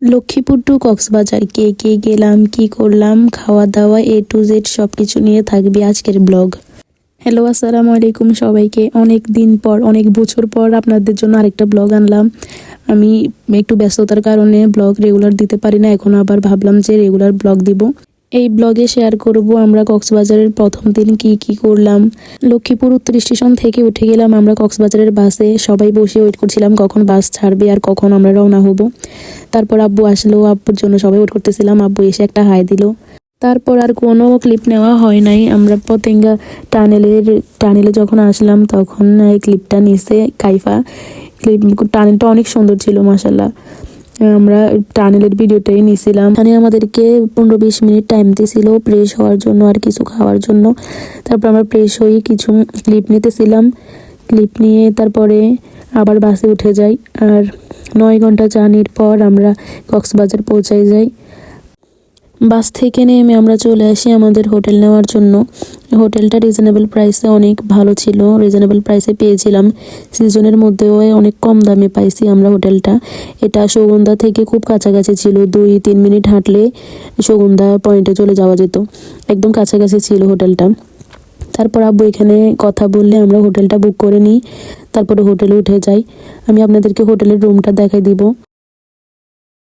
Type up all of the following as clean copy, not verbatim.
Lakshmipur two Cox's Bazar কে কে গেলাম, কি করলাম, খাওয়া দাওয়া A to Z সবকিছু নিয়ে থাকবে আজকের ব্লগ। হ্যালো, আসসালামু আলাইকুম সবাইকে। অনেক দিন পর, অনেক বছর পর আপনাদের জন্য আরেকটা ব্লগ আনলাম। আমি একটু ব্যস্ততার কারণে ব্লগ রেগুলার দিতে পারি না, এখন আবার ভাবলাম যে রেগুলার ব্লগ দিব। এই ব্লগে শেয়ার করব আমরা কক্সবাজারের প্রথম দিন কি কি করলাম। লক্ষ্মীপুর উত্তর স্টেশন থেকে উঠে গেলাম আমরা কক্সবাজারের বাসে। সবাই বসে ওয়েট করছিলাম কখন বাস ছাড়বে আর কখন আমরা রওনা হব। তারপর আব্বু আসলো, আব্বুর জন্য সবাই ওয়েট করতেছিলাম। আব্বু এসে একটা হাই দিল। তারপর আর কোনো ক্লিপ নেওয়া হয় নাই। আমরা পতেঙ্গা টানেলে যখন আসলাম তখন এই ক্লিপটা নিছে কাইফা। টানেলটা অনেক সুন্দর ছিল মাশাল্লাহ। আমরা টানেলের ভিডিওটাই নিয়েছিলাম। এখানে আমাদেরকে 15-20 মিনিট টাইম দিয়েছিল ফ্রেশ হওয়ার জন্য আর কিছু খাওয়ার জন্য। তারপর আমরা ফ্রেশ হয়ে কিছু ক্লিপ নিতেছিলাম। ক্লিপ নিয়ে তারপরে আবার বাসে উঠে যাই। আর 9 ঘন্টা জার্নির পর আমরা কক্সবাজার পৌঁছাই যাই। বাস থেকে নেমে আমরা চলে আসি আমাদের হোটেল নেওয়ার জন্য। হোটেলটা রিজনেবল প্রাইসে অনেক ভালো ছিল, রিজনেবল প্রাইসে পেয়েছিলাম। সিজনের মধ্যেও অনেক কম দামে পাইছি আমরা হোটেলটা। এটা সুগন্ধা থেকে খুব কাছাকাছি ছিল, 2-3 মিনিট হাঁটলে সুগন্ধা পয়েন্টে চলে যাওয়া যেত। একদম কাছাকাছি ছিল হোটেলটা। তারপর আব্বু এখানে কথা বললে আমরা হোটেলটা বুক করে নিই। তারপরে হোটেলে উঠে যাই। আমি আপনাদেরকে হোটেলের রুমটা দেখাই দিব।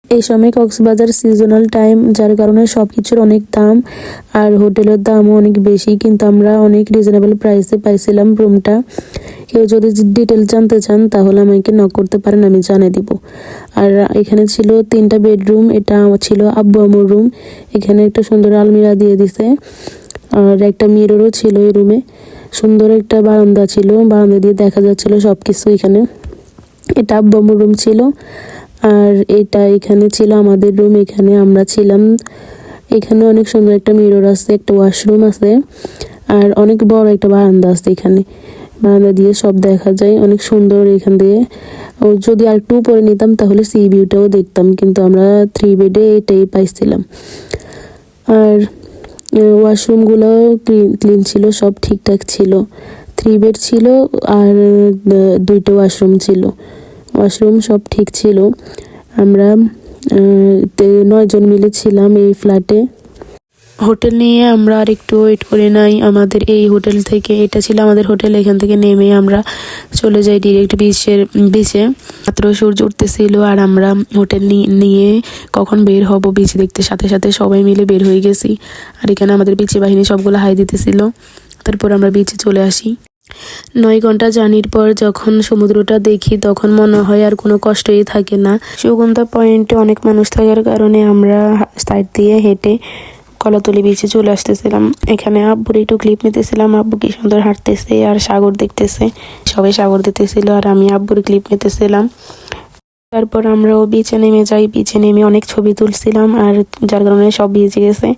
এই সময় কক্সবাজার সিজনাল টাইম, যার কারণে সব কিছুর অনেক দাম আর হোটেলের দামও অনেক বেশি, কিন্তু আমরা অনেক রিজনেবল প্রাইসে পাইছিলাম রুমটা। কেউ যদি ডিটেল জানতে চান তাহলে আমাকে নক করতে পারেন, আমি জানিয়ে দিব। আর এখানে ছিল 3টা বেডরুম, এটা ছিল আব্বু আম্মুর রুম। এখানে একটা সুন্দর আলমিরা দিয়ে দিছে আর একটা মিররও ছিল এই রুমে। সুন্দর একটা বারান্দা ছিল, বারান্দা দিয়ে দেখা যাচ্ছিল সব কিছু। এখানে এটা আব্বু আম্মুর রুম ছিল আর এটা এখানে ছিল আমাদের রুম, এখানে আমরা ছিলাম। এখানে অনেক সুন্দর একটা মিরর আছে, একটা ওয়াশরুম আছে আর অনেক বড় একটা বারান্দা আছে। এখানে বারান্দা দিয়ে সব দেখা যায়, অনেক সুন্দর। এখান দিয়ে যদি আর একটু উপরে নিতাম তাহলে সি ভিউটাও দেখতাম, কিন্তু আমরা 3 বেডে এটাই পাইছিলাম। আর ওয়াশরুমগুলো ক্লিন ছিল, সব ঠিকঠাক ছিল। 3 বেড ছিল আর 2টা ওয়াশরুম ছিল। ওয়াশরুম সব ঠিক ছিল। আমরা 9 জন মিলে ছিলাম এই ফ্ল্যাটে। হোটেল নিয়ে আমরা আর একটু ওয়েট করে নাই আমাদের এই হোটেল থেকে। এটা ছিল আমাদের হোটেল। এখান থেকে নেমে আমরা চলে যাই ডিরেক্ট বিচে। মাত্র সূর্য উঠতেছিল আর আমরা হোটেল নিয়ে কখন বের হব বিচ দেখতে, সাথে সাথে সবাই মিলে বের হয়ে গেছি। আর এখানে আমাদের বিচে বাহিনী সবগুলো হাই দিতেছিল। তারপর আমরা বিচে চলে আসি। 9 ঘন্টা জার্নির পর যখন সমুদ্রটা দেখি তখন মনে হয় আর কোনো কষ্টই থাকে না। সুগন্ধা পয়েন্টে অনেক মানুষ থাকার কারণে আমরা সাইড দিয়ে হেঁটে কলাতলি বিচে চলে আসতেছিলাম। এখানে আব্বুর একটু ক্লিপ নিতেছিলাম। আব্বু কি সুন্দর হাঁটতেছে আর সাগর দেখতেছে, সবাই সাগর দিতেছিল আর আমি আব্বুর ক্লিপ নিতেছিলাম। তারপর আমরাও বিচে নেমে যাই। বিচে নেমে অনেক ছবি তুলছিলাম আর যার কারণে সব ভিজে গেছে।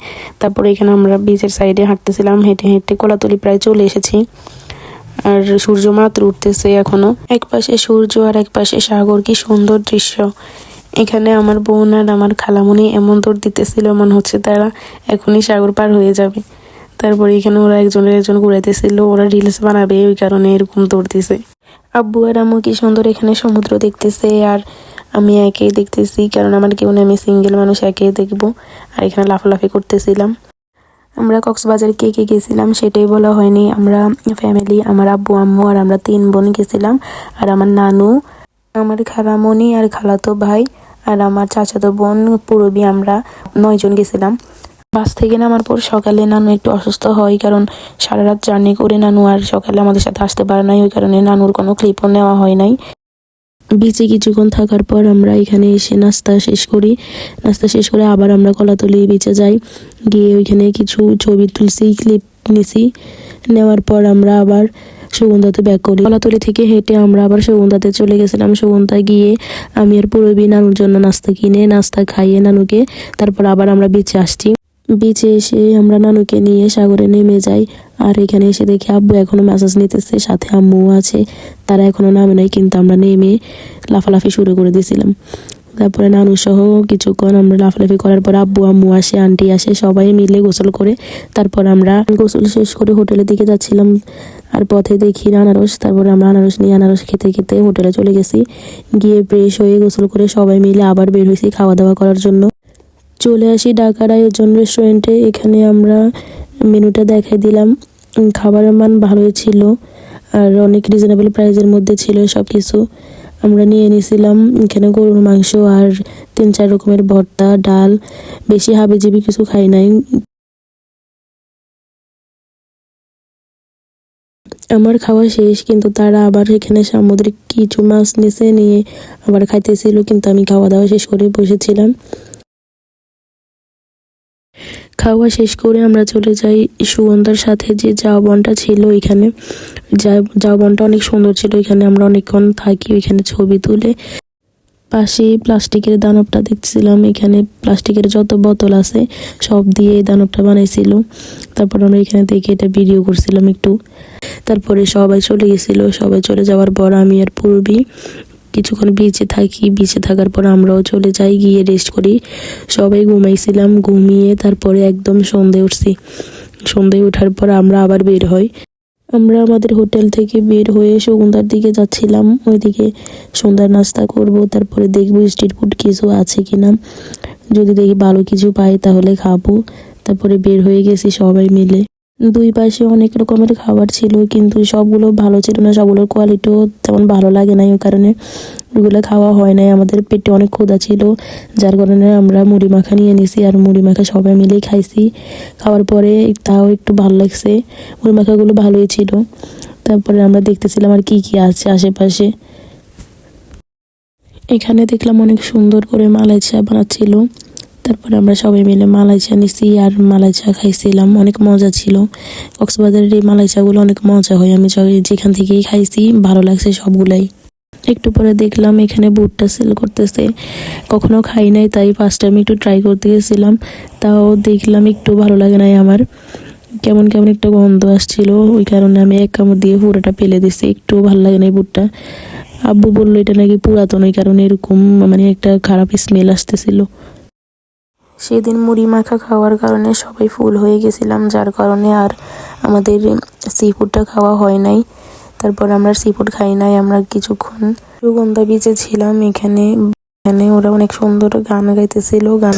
তারপর এখানে আমরা বিচের সাইডে হাঁটতেছিলাম, হেঁটে হেঁটে কলাতলি প্রায় চলে এসেছি। আর সূর্য মাত্র উঠতেছে এখনো। এক পাশে সূর্য আর এক পাশে সাগর, কি সুন্দর দৃশ্য। এখানে আমার বোন আর আমার খালামণি এমন দৌড় দিতেছিল, মনে হচ্ছে তারা এখনই সাগর পার হয়ে যাবে। তারপরে এখানে ওরা একজন ঘুরাইতেছিল, ওরা রিলস বানাবে ওই কারণে এরকম দৌড় দিছে। আব্বু আর আম্মু কি সুন্দর এখানে সমুদ্র দেখতেছে আর আমি একেই দেখতেছি, কারণ আমার কেউ নেই, আমি সিঙ্গেল মানুষ, একেই দেখবো। আর এখানে লাফালাফি করতেছিলাম। আমরা কক্সবাজার কে কে গেছিলাম সেটাই বলা হয়নি। আমরা ফ্যামিলি, আমার আব্বু আম্মু আর আমরা 3 বোন গেছিলাম। আর আমার নানু, আমার খালামণি আর খালাতো ভাই আর আমার চাচাতো বোন পুরবি, আমরা 9 জন গেছিলাম। বাস থেকে নামার পর সকালে নানু একটু অসুস্থ হয়, কারণ সারা রাত জার্নি করে নানু আর সকালে আমাদের সাথে আসতে পারে নাই, ওই কারণে নানুর কোনো ক্লিপও নেওয়া হয় নাই। বিচে কিছুক্ষণ থাকার পর আমরা এখানে এসে নাস্তা শেষ করে আবার আমরা কলাতলি বিচে যাই। গিয়ে ওইখানে কিছু ছবি তুলছি, ক্লিপ নিছি। নেওয়ার পর আমরা আবার সুগন্ধাতে ব্যাক করি। কলাতলি থেকে হেঁটে আমরা আবার সুগন্ধাতে চলে গেছিলাম। সুগন্ধায় গিয়ে আমি আর পুরবি নানুর জন্য নাস্তা খাইয়ে নানুকে, তারপর আবার আমরা বিচে আসছি। বিচে এসে আমরা নানুকে নিয়ে সাগরে নেমে যাই। আর এখানে এসে দেখি আব্বু এখনো ম্যাসাজ নিতেছে, সাথে আম্মু আছে, তারা এখনো নামে নাই, কিন্তু আমরা নেমে লাফালাফি শুরু করে দিয়েছিলাম। তারপরে নানু সহ কিছুক্ষণ আমরা লাফালাফি করার পর আব্বু আম্মু আসে, আন্টি আসে, সবাই মিলে গোসল করে তারপর আমরা গোসল শেষ করে হোটেলের দিকে যাচ্ছিলাম। আর পথে দেখি আনারস, তারপরে আমরা আনারস নিয়ে আনারস খেতে খেতে হোটেলে চলে গেছি। গিয়ে ফ্রেশ হয়ে গোসল করে সবাই মিলে আবার বের হয়েছি খাওয়া দাওয়া করার জন্য। চলে আসি ঢাকার আয়োজন রেস্টুরেন্টে। এখানে আমরা মেনুটা দেখাই দিলাম। খাবারের মান ভালোই ছিল আর অনেক রিজনেবল প্রাইসের মধ্যে ছিল সব কিছু। আমরা নিয়ে নিয়েছিলাম এখানে গরুর মাংস আর 3-4 রকমের ভর্তা, ডাল। বেশি হাবিজাবি কিছু খাই নাই। আমার খাওয়া শেষ, কিন্তু তারা আবার এখানে সামুদ্রিক কিছু মাছ নিয়ে আবার খাইতেছিল, কিন্তু আমি খাওয়া দাওয়া শেষ করে বসেছিলাম। খাওয়া শেষ করে আমরা চলে যাই সুগন্ধার সাথে যে ঝাউবনটা ছিল। এখানে ঝাউবনটা অনেক সুন্দর ছিল, এখানে আমরা অনেকক্ষণ থাকি, ওইখানে ছবি তুলে। পাশে প্লাস্টিকের দানবটা দেখছিলাম। এখানে প্লাস্টিকের যত বোতল আছে সব দিয়ে এই দানবটা বানাইছিল। তারপর আমরা এখানে দেখে এটা ভিডিও করছিলাম একটু। তারপরে সবাই চলে গেছিল। সবাই চলে যাওয়ার পর আমি আর পূর্বী কিছুক্ষণ বিচে থাকি। বিচে থাকার পর আমরাও চলে যাই, গিয়ে রেস্ট করি। সবাই ঘুমাইছিলাম, ঘুমিয়ে তারপরে একদম সন্ধে উঠছি। সন্ধে ওঠার পর আমরা আবার বের হই। আমরা আমাদের হোটেল থেকে বের হয়ে সুগন্ধার দিকে যাচ্ছিলাম। ওইদিকে সন্ধ্যার নাস্তা করব, তারপরে দেখবো স্ট্রিট ফুড কিছু আছে কিনা। যদি দেখি ভালো কিছু পাই তাহলে খাবো। তারপরে বের হয়ে গেছি সবাই মিলে। দুই পাশে অনেক রকমের খাবার ছিল, কিন্তু সবগুলো ভালো ছিল না, সবগুলোর কোয়ালিটিও তেমন ভালো লাগে নাই। ওই কারণে ওইগুলো খাওয়া হয় নাই। আমাদের পেটে অনেক ক্ষুধা ছিল, যার কারণে আমরা মুড়ি মাখা নিয়ে নিছি আর মুড়ি মাখা সবাই মিলেই খাইছি। খাওয়ার পরে তাও একটু ভালো লাগছে, মুড়ি মাখাগুলো ভালোই ছিল। তারপরে আমরা দেখতেছিলাম আর কি কি আছে আশেপাশে। এখানে দেখলাম অনেক সুন্দর করে মালাই চা বানাচ্ছিল। তারপরে আমরা সবাই মিলে মালাই চা নিছি আর মালাই চা খাইছিলাম, অনেক মজা ছিল। কক্সবাজারের এই মালাই চাগুলো অনেক মজা হয়, আমি যেখান থেকেই খাইছি ভালো লাগছে সবগুলাই। একটু পরে দেখলাম এখানে ভুট্টা সেল করতেছে, কখনো খাই নাই তাই ফার্স্ট টাইম একটু ট্রাই করতে গেছিলাম। তাও দেখলাম একটু ভালো লাগে নাই আমার, কেমন কেমন একটা গন্ধ আসছিল। ওই কারণে আমি এক কামড় দিয়ে পুরোটা ফেলে দিছি, একটু ভালো লাগে নাই ভুট্টা। আব্বু বললো এটা নাকি পুরাতন, ওই কারণে এরকম মানে একটা খারাপ স্মেল আসতেছিল। সেদিন মুড়ি মাখা খাওয়ার কারণে সবাই ফুল হয়ে গেছিলাম, যার কারণে আর আমাদের সি ফুডটা খাওয়া হয় নাই। তারপর আমরা সি ফুড খাই নাই। আমরা কিছুক্ষণ সুগন্ধা বিচে ছিলাম। এখানে ওরা অনেক সুন্দর গান গাইতেছিল। গান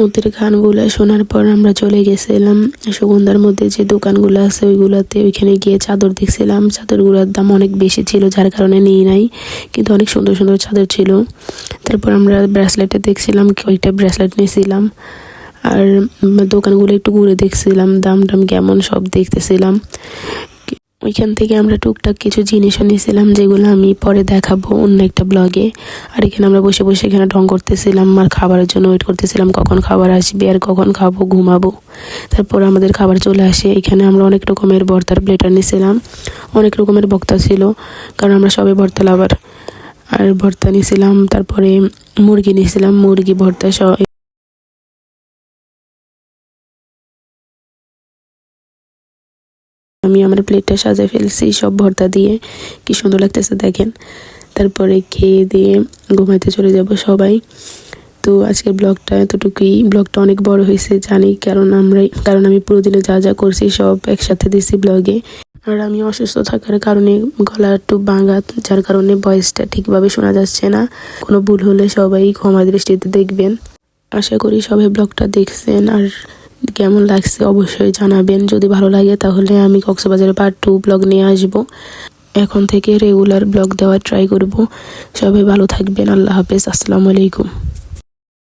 ওদের গানগুলো শোনার পর আমরা চলে গেছিলাম সুগন্ধার মধ্যে যে দোকানগুলো আছে ওইগুলোতে। ওইখানে গিয়ে চাদর দেখছিলাম, চাদরগুলোর দাম অনেক বেশি ছিল, যার কারণে নিই নাই, কিন্তু অনেক সুন্দর সুন্দর চাদর ছিল। তারপর আমরা ব্রেসলেটে দেখছিলাম, কয়েকটা ব্রেসলেট নিয়েছিলাম। আর দোকানগুলো একটু ঘুরে দেখছিলাম, দাম কেমন সব দেখতেছিলাম। ওইখান থেকে আমরা টুকটাক কিছু জিনিসও নিয়েছিলাম, যেগুলো আমি পরে দেখাবো অন্য একটা ব্লগে। আর এখানে আমরা বসে বসে এখানে ঢং করতেছিলাম আর খাবারের জন্য ওয়েট করতেছিলাম, কখন খাবার আসবে আর কখন খাবো, ঘুমাবো। তারপর আমাদের খাবার চলে আসে। এখানে আমরা অনেক রকমের ভর্তার প্লেটার নিয়েছিলাম, অনেক রকমের ভর্তা ছিল, কারণ আমরা সবাই ভর্তা লাভার। আর ভর্তা নিয়েছিলাম, তারপরে মুরগি নিয়েছিলাম, মুরগি ভর্তা সহ। আমি আমার প্লেটটা সাজিয়ে ফেলছি সব ভর্তা দিয়ে, কি সুন্দর লাগতেছে দেখেন। তারপরে খেয়ে দিয়ে ঘুমাইতে চলে যাব সবাই। তো আজকের ব্লগটা এতটুকুই। ব্লগটা অনেক বড় হয়েছে জানি, কারণ আমি পুরোদিনে যা যা করছি সব একসাথে দিছি ব্লগে। আর আমি অসুস্থ থাকার কারণে গলা একটু ভাঙা, যার কারণে ভয়েসটা ঠিকভাবে শোনা যাচ্ছে না। কোনো ভুল হলে সবাই ক্ষমা দৃষ্টিতে দেখবেন। আশা করি সবাই ব্লগটা দেখছেন, আর কেমন লাগছে অবশ্যই জানাবেন। যদি ভালো লাগে তাহলে আমি কক্সবাজারের পার্ট 2 ব্লগ নিয়ে আসব। এখন থেকে রেগুলার ব্লগ দেওয়ার ট্রাই করব। সবাই ভালো থাকবেন। আল্লাহ হাফেজ। আসসালামু আলাইকুম।